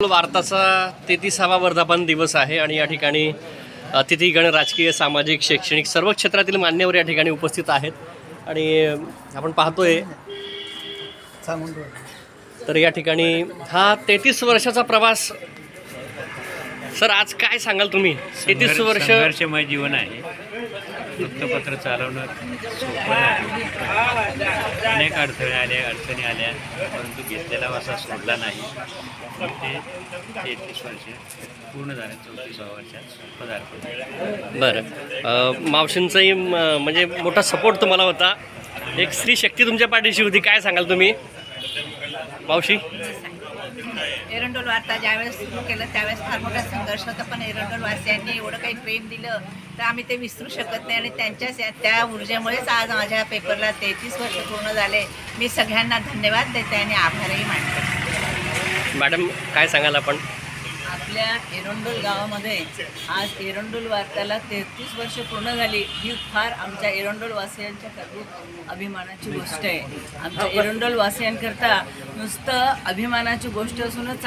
वार्ताचा 33वा वर्धापन दिवस आहे आणि या ठिकाणी अतिथीगण राजकीय, सामाजिक, शैक्षणिक सर्व क्षेत्रातील मान्यवर या ठिकाणी उपस्थित आहेत आणि आपण पाहतोय तर या ठिकाणी हा 33 वर्षाचा प्रवास. सर आज काय सांगाल तुम्ही? 33 वर्ष संघर्षमय जीवन आहे. वृत्तपत्र चालवणं सोपं नाही. अनेक अडचणी आल्या परंतु घेतलेला वासा सोडला नाही. ते 33 वर्ष पूर्ण झाले. 34व्या वर्षात पदार्पण. बरं, मावशींचाही म्हणजे मोठा सपोर्ट तुम्हाला होता. एक स्त्री शक्ती तुमच्या पाठीशी होती. काय सांगाल तुम्ही मावशी? एरंडोल वार्ता ज्यावेळेस सुरू केलं त्यावेळेस फार मोठा संघर्ष होता, पण एरंडोल वासियांनी एवढं काही प्रेम दिलं तर आम्ही ते विसरू शकत नाही आणि त्या ऊर्जेमुळेच आज माझ्या पेपरला 33 वर्ष पूर्ण झाले. मी सगळ्यांना धन्यवाद देते आणि आभारही मानते. मॅडम काय सांगाल आपण? आपल्या एरंडोल गावामध्ये आज एरंडोल वार्ताला 33 वर्ष पूर्ण झाली. ही फार आमच्या एरंडोल वासियांच्या खूप अभिमानाची गोष्ट आहे. आमच्या एरंडोल वासियांकरता नुसतं अभिमानाची गोष्ट असूनच